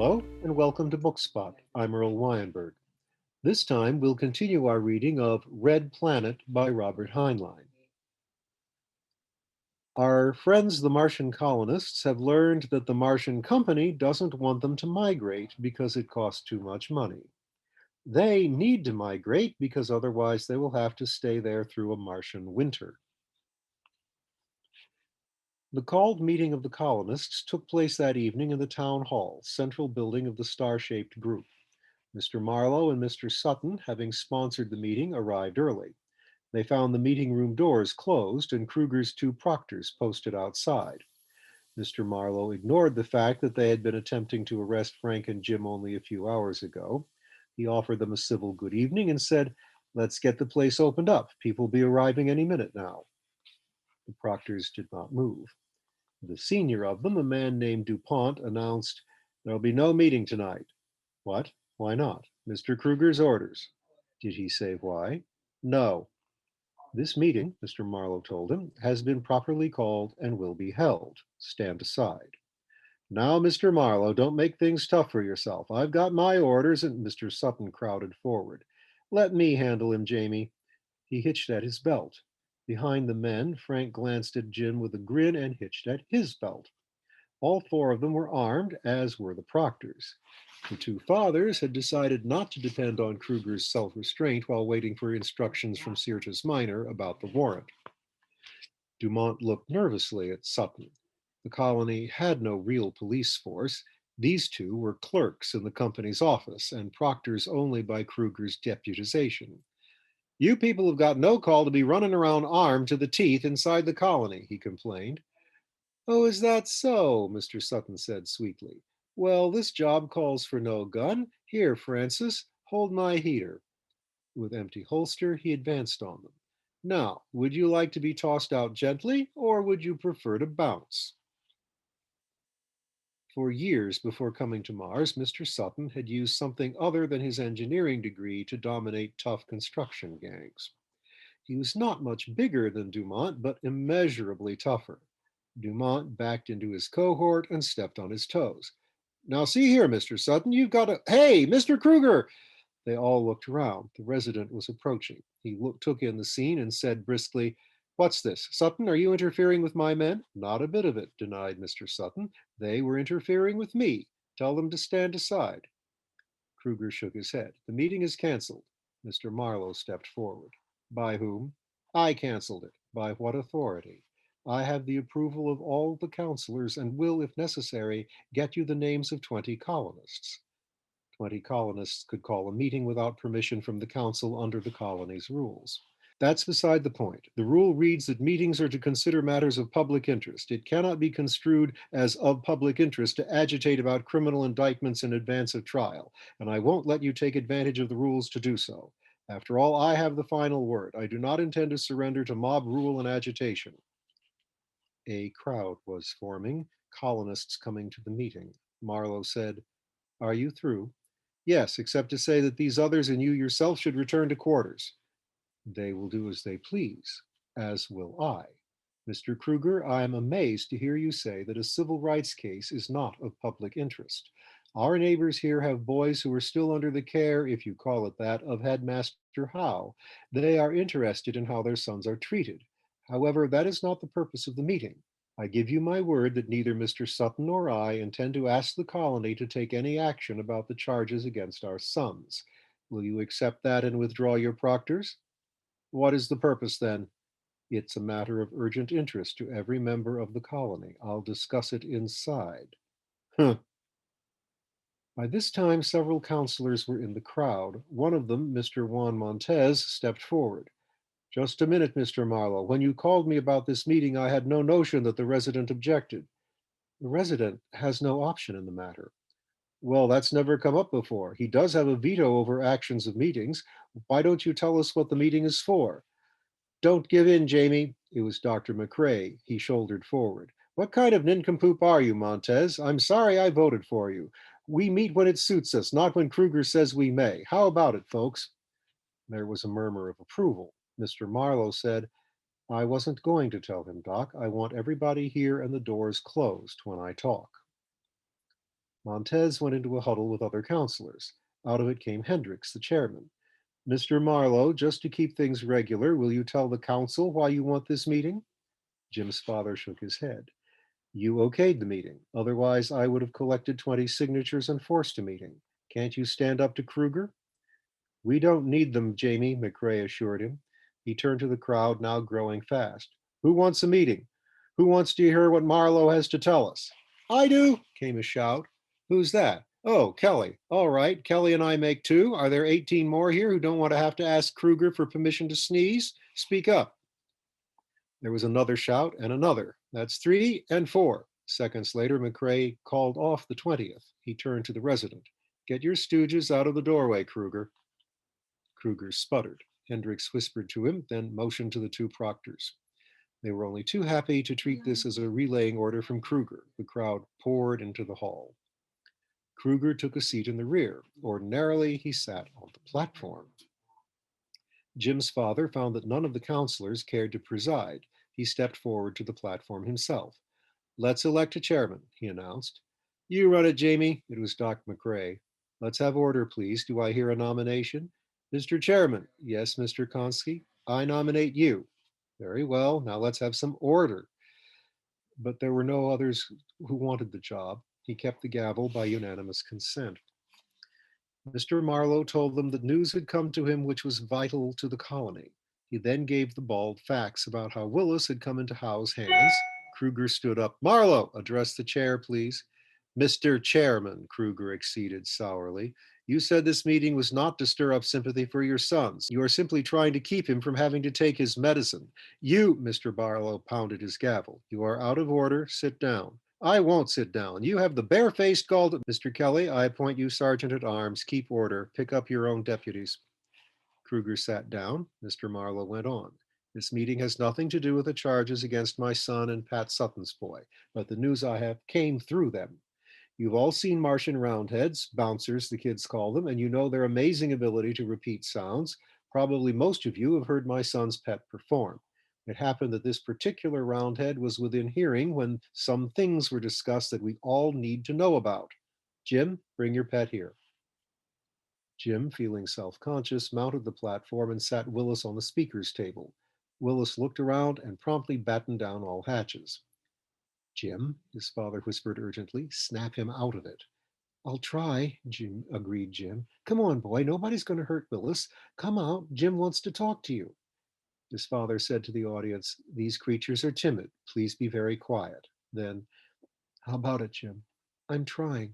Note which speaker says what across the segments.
Speaker 1: Hello and welcome to Bookspot. I'm Earl Weinberg. This time we'll continue our reading of Red Planet by Robert Heinlein. Our friends, the Martian colonists, have learned that the Martian company doesn't want them to migrate because it costs too much money. They need to migrate because otherwise they will have to stay there through a Martian winter. The called meeting of the colonists took place that evening in the town hall, central building of the star-shaped group. Mr. Marlowe and Mr. Sutton, having sponsored the meeting, arrived early. They found the meeting room doors closed and Kruger's two proctors posted outside. Mr. Marlowe ignored the fact that they had been attempting to arrest Frank and Jim only a few hours ago. He offered them a civil good evening and said, "Let's get the place opened up. People will be arriving any minute now." The proctors did not move. The senior of them, a man named DuPont, announced, "There'll be no meeting tonight." "What? Why not?" "Mr. Kruger's orders." "Did he say why?" "No." "This meeting," Mr. Marlowe told him, "has been properly called and will be held. Stand aside." "Now, Mr. Marlowe, don't make things tough for yourself. I've got my orders," and Mr. Sutton crowded forward. "Let me handle him, Jamie." He hitched at his belt. Behind the men, Frank glanced at Jim with a grin and hitched at his belt. All four of them were armed, as were the proctors. The two fathers had decided not to depend on Kruger's self-restraint while waiting for instructions from Syrtis Minor about the warrant. Dumont looked nervously at Sutton. The colony had no real police force. These two were clerks in the company's office and proctors only by Kruger's deputization. "You people have got no call to be running around armed to the teeth inside the colony," he complained. "Oh, is that so?" Mr. Sutton said sweetly. "Well, this job calls for no gun. Here, Francis, hold my heater." With empty holster, he advanced on them. "Now, would you like to be tossed out gently, or would you prefer to bounce?" For years before coming to Mars, Mr. Sutton had used something other than his engineering degree to dominate tough construction gangs. He was not much bigger than Dumont, but immeasurably tougher. Dumont backed into his cohort and stepped on his toes. "Now, see here, Mr. Sutton, you've got to— Hey, Mr. Kruger!" They all looked around. The resident was approaching. He took in the scene and said briskly, "What's this? Sutton, are you interfering with my men?" "Not a bit of it," denied Mr. Sutton. "They were interfering with me. Tell them to stand aside." Kruger shook his head. "The meeting is canceled." Mr. Marlowe stepped forward. "By whom?" "I canceled it." "By what authority?" "I have the approval of all the councilors and will, if necessary, get you the names of 20 colonists." 20 colonists could call a meeting without permission from the council under the colony's rules. "That's beside the point. The rule reads that meetings are to consider matters of public interest. It cannot be construed as of public interest to agitate about criminal indictments in advance of trial, and I won't let you take advantage of the rules to do so. After all, I have the final word. I do not intend to surrender to mob rule and agitation." A crowd was forming, colonists coming to the meeting. Marlowe said, "Are you through?" "Yes, except to say that these others and you yourself should return to quarters." "They will do as they please, as will I. Mr. Kruger, I am amazed to hear you say that a civil rights case is not of public interest. Our neighbors here have boys who are still under the care, if you call it that, of Headmaster Howe. They are interested in how their sons are treated. However, that is not the purpose of the meeting. I give you my word that neither Mr. Sutton nor I intend to ask the colony to take any action about the charges against our sons. Will you accept that and withdraw your proctors?" "What is the purpose, then?" "It's a matter of urgent interest to every member of the colony. I'll discuss it inside." Huh. By this time, several councilors were in the crowd. One of them, Mr. Juan Montez, stepped forward. "Just a minute, Mr. Marlowe. When you called me about this meeting, I had no notion that the resident objected." "The resident has no option in the matter." "Well, that's never come up before. He does have a veto over actions of meetings. Why don't you tell us what the meeting is for?" "Don't give in, Jamie." It was Dr. McCrae. He shouldered forward. "What kind of nincompoop are you, Montez? I'm sorry I voted for you. We meet when it suits us, not when Kruger says we may. How about it, folks?" There was a murmur of approval. Mr. Marlowe said, "I wasn't going to tell him, Doc. I want everybody here and the doors closed when I talk." Montez went into a huddle with other counselors. Out of it came Hendricks, the chairman. Mr. Marlowe, just to keep things regular, will you tell the council why you want this meeting? Jim's father shook his head. You okayed the meeting. Otherwise, I would have collected 20 signatures and forced a meeting. Can't you stand up to Kruger? We don't need them, Jamie, McRae assured him. He turned to the crowd, now growing fast. Who wants a meeting? Who wants to hear what Marlowe has to tell us? I do, came a shout. Who's that? Oh, Kelly. All right, Kelly and I make two. Are there 18 more here who don't want to have to ask Kruger for permission to sneeze? Speak up. There was another shout and another. That's three and four. Seconds later, McRae called off the 20th. He turned to the resident. Get your stooges out of the doorway, Kruger. Kruger sputtered. Hendricks whispered to him, then motioned to the two proctors. They were only too happy to treat this as a relaying order from Kruger. The crowd poured into the hall. Kruger took a seat in the rear. Ordinarily, he sat on the platform. Jim's father found that none of the counselors cared to preside. He stepped forward to the platform himself. Let's elect a chairman, he announced. You run it, Jamie. It was Doc McRae. Let's have order, please. Do I hear a nomination? Mr. Chairman. Yes, Mr. Konski. I nominate you. Very well. Now let's have some order. But there were no others who wanted the job. He kept the gavel by unanimous consent. Mr. Marlowe told them that news had come to him which was vital to the colony. He then gave the bald facts about how Willis had come into Howe's hands. Kruger stood up. Marlowe, address the chair, please. Mr. Chairman, Kruger acceded sourly, you said this meeting was not to stir up sympathy for your sons. You are simply trying to keep him from having to take his medicine. You, Mr. Barlow pounded his gavel. You are out of order. Sit down. I won't sit down. You have the barefaced gall to... Mr. Kelly, I appoint you sergeant at arms. Keep order. Pick up your own deputies. Kruger sat down. Mr. Marlowe went on. This meeting has nothing to do with the charges against my son and Pat Sutton's boy, but the news I have came through them. You've all seen Martian roundheads, bouncers, the kids call them, and you know their amazing ability to repeat sounds. Probably most of you have heard my son's pet perform. It happened that this particular roundhead was within hearing when some things were discussed that we all need to know about. Jim, bring your pet here. Jim, feeling self-conscious, mounted the platform and sat Willis on the speaker's table. Willis looked around and promptly battened down all hatches. Jim, his father whispered urgently, snap him out of it. I'll try, Jim agreed Jim. Come on, boy, nobody's going to hurt Willis. Come out, Jim wants to talk to you. His father said to the audience, these creatures are timid. Please be very quiet. Then, how about it, Jim? I'm trying.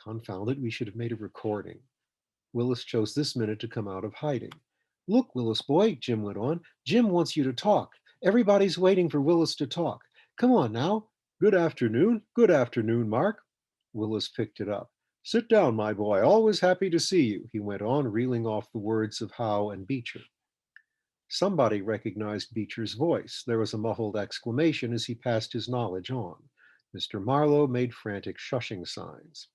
Speaker 1: Confound it, we should have made a recording. Willis chose this minute to come out of hiding. Look, Willis boy, Jim went on. Jim wants you to talk. Everybody's waiting for Willis to talk. Come on now. Good afternoon. Good afternoon, Mark. Willis picked it up. Sit down, my boy. Always happy to see you, he went on, reeling off the words of Howe and Beecher. Somebody recognized Beecher's voice. There was a muffled exclamation as he passed his knowledge on. Mr. Marlowe made frantic shushing signs.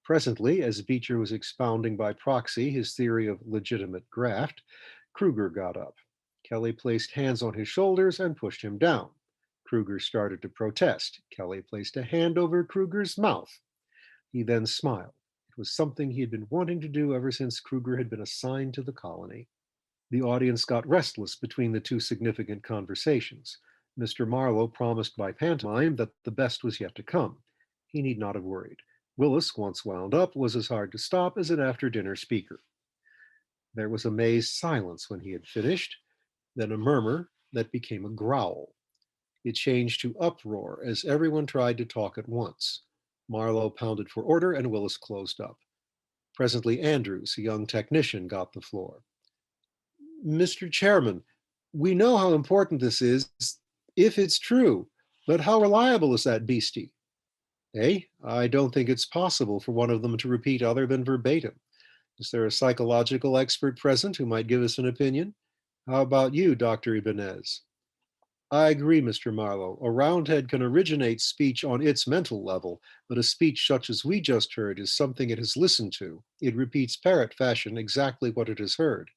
Speaker 1: Presently, as Beecher was expounding by proxy his theory of legitimate graft, Kruger got up. Kelly placed hands on his shoulders and pushed him down. Kruger started to protest. Kelly placed a hand over Kruger's mouth. He then smiled. It was something he had been wanting to do ever since Kruger had been assigned to the colony. The audience got restless between the two significant conversations. Mr. Marlowe promised by pantomime that the best was yet to come. He need not have worried. Willis, once wound up, was as hard to stop as an after-dinner speaker. There was amazed silence when he had finished, then a murmur that became a growl. It changed to uproar as everyone tried to talk at once. Marlowe pounded for order and Willis closed up. Presently Andrews, a young technician, got the floor. Mr. Chairman, we know how important this is, if it's true, but how reliable is that beastie? I don't think it's possible for one of them to repeat other than verbatim. Is there a psychological expert present who might give us an opinion? How about you, Dr. Ibanez? I agree, Mr. Marlowe. A roundhead can originate speech on its mental level, but a speech such as we just heard is something it has listened to. It repeats parrot fashion exactly what it has heard.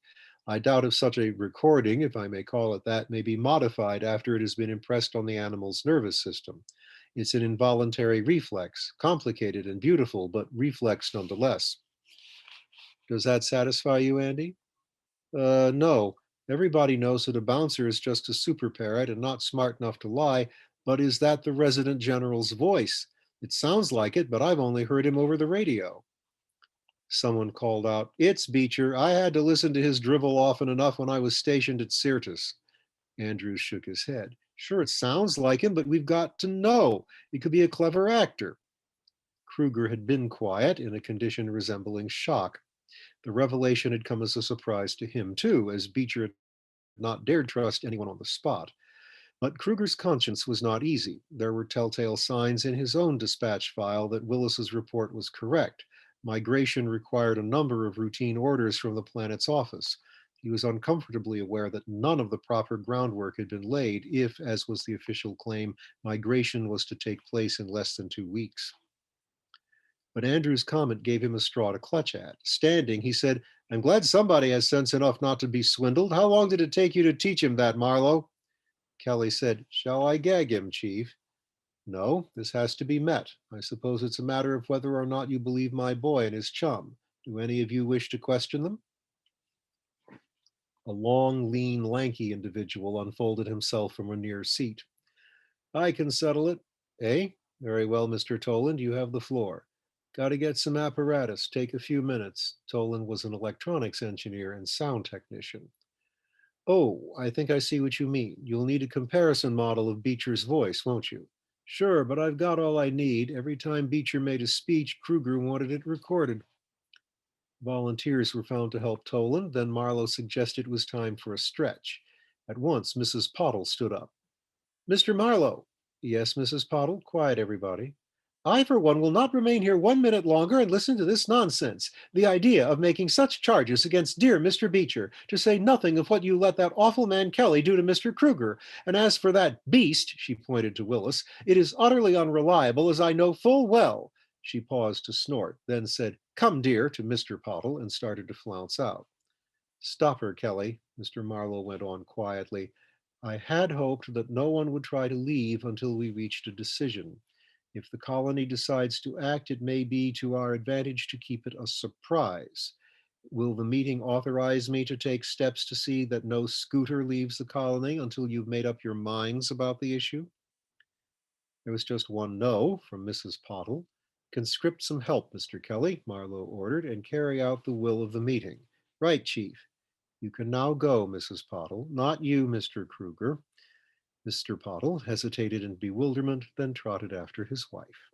Speaker 1: I doubt if such a recording, if I may call it that, may be modified after it has been impressed on the animal's nervous system. It's an involuntary reflex, complicated and beautiful, but reflex nonetheless. Does that satisfy you, Andy? No. Everybody knows that a bouncer is just a super parrot and not smart enough to lie, but is that the resident general's voice? It sounds like it, but I've only heard him over the radio. Someone called out, "It's Beecher. I had to listen to his drivel often enough when I was stationed at Syrtis." Andrews shook his head. "Sure, it sounds like him, but we've got to know. He could be a clever actor." Kruger had been quiet, in a condition resembling shock. The revelation had come as a surprise to him, too, as Beecher had not dared trust anyone on the spot. But Kruger's conscience was not easy. There were telltale signs in his own dispatch file that Willis's report was correct. Migration required a number of routine orders from the planet's office. He was uncomfortably aware that none of the proper groundwork had been laid if, as was the official claim, migration was to take place in less than 2 weeks. But Andrew's comment gave him a straw to clutch at. Standing, he said, "I'm glad somebody has sense enough not to be swindled. How long did it take you to teach him that, Marlowe?" Kelly said, "Shall I gag him, Chief?" "No, this has to be met. I suppose it's a matter of whether or not you believe my boy and his chum. Do any of you wish to question them?" A long, lean, lanky individual unfolded himself from a near seat. "I can settle it." "Eh? Very well, Mr. Toland, you have the floor." "Got to get some apparatus. Take a few minutes." Toland was an electronics engineer and sound technician. "Oh, I think I see what you mean. You'll need a comparison model of Beecher's voice, won't you?" "Sure, but I've got all I need. Every time Beecher made a speech, Kruger wanted it recorded." Volunteers were found to help Toland. Then Marlowe suggested it was time for a stretch. At once, Mrs. Pottle stood up. "Mr. Marlowe." "Yes, Mrs. Pottle. Quiet, everybody." "I, for one, will not remain here 1 minute longer and listen to this nonsense. The idea of making such charges against dear Mr. Beecher, to say nothing of what you let that awful man Kelly do to Mr. Kruger. And as for that beast," she pointed to Willis, "it is utterly unreliable, as I know full well." She paused to snort, then said, "Come, dear," to Mr. Pottle, and started to flounce out. "Stop her, Kelly," Mr. Marlowe went on quietly. "I had hoped that no one would try to leave until we reached a decision. If the colony decides to act, it may be to our advantage to keep it a surprise. Will the meeting authorize me to take steps to see that no scooter leaves the colony until you've made up your minds about the issue?" There was just one no from Mrs. Pottle. "Conscript some help, Mr. Kelly," Marlowe ordered, "and carry out the will of the meeting." "Right, Chief." "You can now go, Mrs. Pottle. Not you, Mr. Kruger." Mr. Pottle hesitated in bewilderment, then trotted after his wife.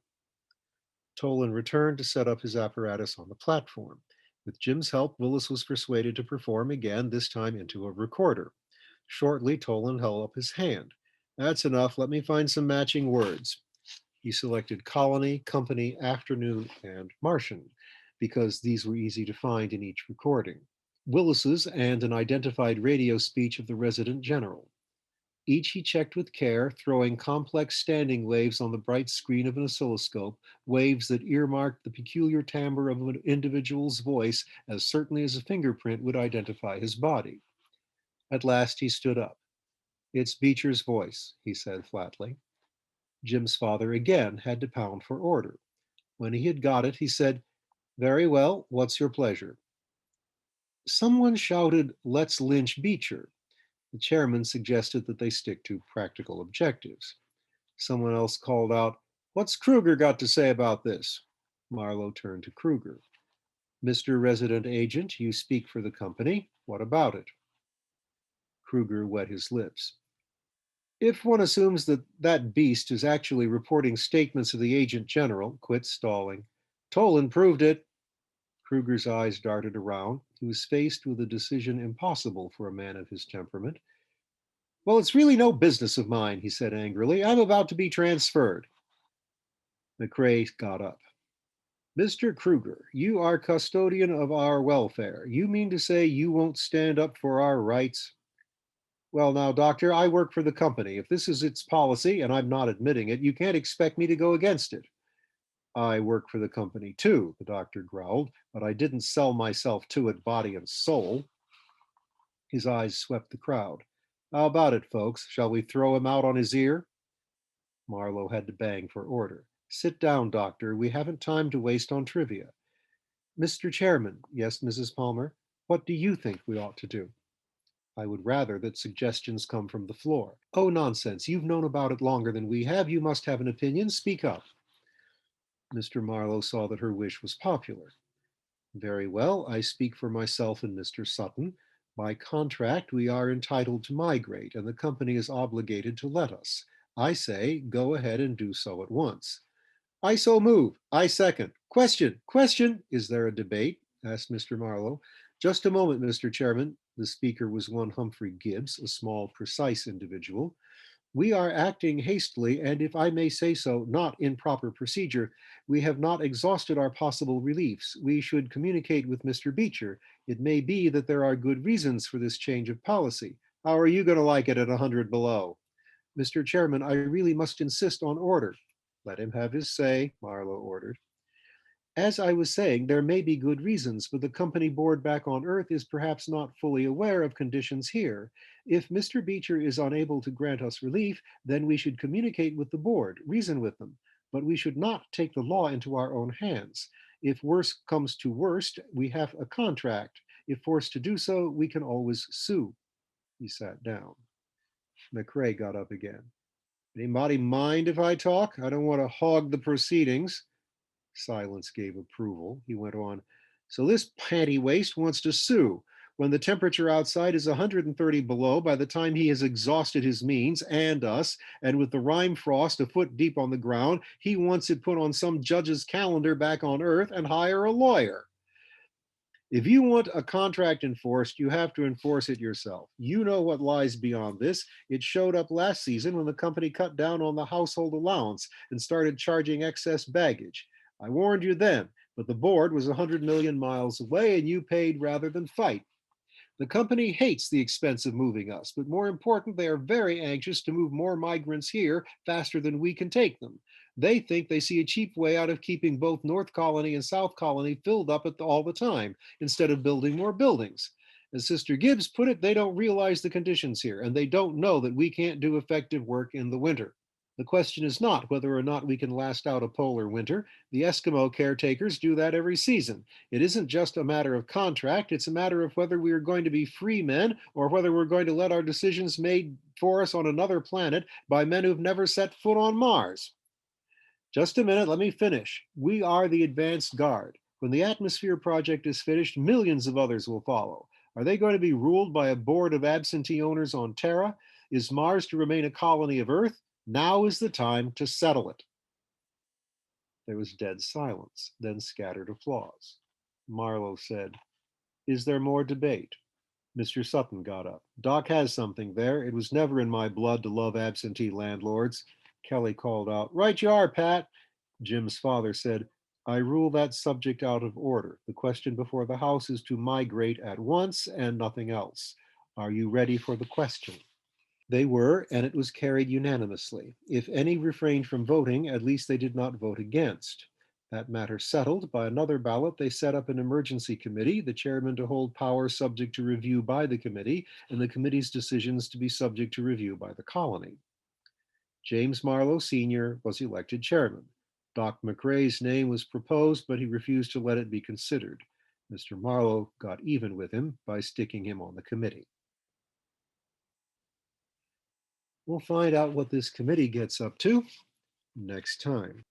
Speaker 1: Tolan returned to set up his apparatus on the platform. With Jim's help, Willis was persuaded to perform again, this time into a recorder. Shortly, Tolan held up his hand. "That's enough. Let me find some matching words." He selected colony, company, afternoon, and Martian, because these were easy to find in each recording. Willis's and an identified radio speech of the resident general. Each he checked with care, throwing complex standing waves on the bright screen of an oscilloscope, waves that earmarked the peculiar timbre of an individual's voice as certainly as a fingerprint would identify his body. At last he stood up. "It's Beecher's voice," he said flatly. Jim's father again had to pound for order. When he had got it, he said, "Very well, what's your pleasure?" Someone shouted, "Let's lynch Beecher." The chairman suggested that they stick to practical objectives. Someone else called out, "What's Kruger got to say about this?" Marlowe turned to Kruger. "Mr. Resident Agent, you speak for the company. What about it?" Kruger wet his lips. "If one assumes that that beast is actually reporting statements of the agent general," quit stalling. "Tolan proved it." Kruger's eyes darted around. He was faced with a decision impossible for a man of his temperament. "Well, it's really no business of mine," he said angrily. "I'm about to be transferred." McRae got up. "Mr. Kruger, you are custodian of our welfare. You mean to say you won't stand up for our rights?" "Well, now, doctor, I work for the company. If this is its policy, and I'm not admitting it, you can't expect me to go against it." "I work for the company too," the doctor growled, "but I didn't sell myself to it body and soul." His eyes swept the crowd. "How about it, folks? Shall we throw him out on his ear?" Marlowe had to bang for order. Sit down, Doctor. We haven't time to waste on trivia. Mr. Chairman, yes, Mrs. Palmer, what do you think we ought to do? I would rather that suggestions come from the floor. Oh, nonsense. You've known about it longer than we have. You must have an opinion. Speak up. Mr. Marlowe saw that her wish was popular. Very well, I speak for myself and Mr. Sutton. By contract, we are entitled to migrate, and the company is obligated to let us. I say, go ahead and do so at once. I so move. I second. Question, question. Is there a debate? Asked Mr. Marlowe. Just a moment, Mr. Chairman. The speaker was one Humphrey Gibbs, a small, precise individual. We are acting hastily, and if I may say so, not in proper procedure. We have not exhausted our possible reliefs. We should communicate with Mr. Beecher. It may be that there are good reasons for this change of policy. How are you going to like it at 100 below? Mr. Chairman, I really must insist on order. Let him have his say, Marlowe ordered. As I was saying, there may be good reasons, but the company board back on Earth is perhaps not fully aware of conditions here. If Mr. Beecher is unable to grant us relief, then we should communicate with the board, reason with them, but we should not take the law into our own hands. If worst comes to worst, we have a contract. If forced to do so, we can always sue. He sat down. McRae got up again. Anybody mind if I talk? I don't want to hog the proceedings. Silence gave approval. He went on, so this panty waste wants to sue. When the temperature outside is 130 below, by the time he has exhausted his means and us, and with the rime frost a foot deep on the ground, he wants it put on some judge's calendar back on Earth and hire a lawyer. If you want a contract enforced, you have to enforce it yourself. You know what lies beyond this. It showed up last season when the company cut down on the household allowance and started charging excess baggage. I warned you then, but the board was 100 million miles away and you paid rather than fight. The company hates the expense of moving us, but more important, they are very anxious to move more migrants here faster than we can take them. They think they see a cheap way out of keeping both North Colony and South Colony filled up all the time instead of building more buildings. As Sister Gibbs put it, they don't realize the conditions here, and they don't know that we can't do effective work in the winter. The question is not whether or not we can last out a polar winter. The Eskimo caretakers do that every season. It isn't just a matter of contract, it's a matter of whether we are going to be free men or whether we're going to let our decisions made for us on another planet by men who've never set foot on Mars. Just a minute, let me finish. We are the advanced guard. When the Atmosphere Project is finished, millions of others will follow. Are they going to be ruled by a board of absentee owners on Terra? Is Mars to remain a colony of Earth? Now is the time to settle it. There was dead silence, then scattered applause. Marlowe said, is there more debate? Mr. Sutton got up. Doc has something there. It was never in my blood to love absentee landlords. Kelly called out, right you are, Pat. Jim's father said, I rule that subject out of order. The question before the House is to migrate at once and nothing else. Are you ready for the question? They were, and it was carried unanimously. If any refrained from voting, at least they did not vote against. That matter settled, by another ballot, they set up an emergency committee, the chairman to hold power subject to review by the committee, and the committee's decisions to be subject to review by the colony. James Marlowe Sr. was elected chairman. Doc McRae's name was proposed, but he refused to let it be considered. Mr. Marlowe got even with him by sticking him on the committee. We'll find out what this committee gets up to next time.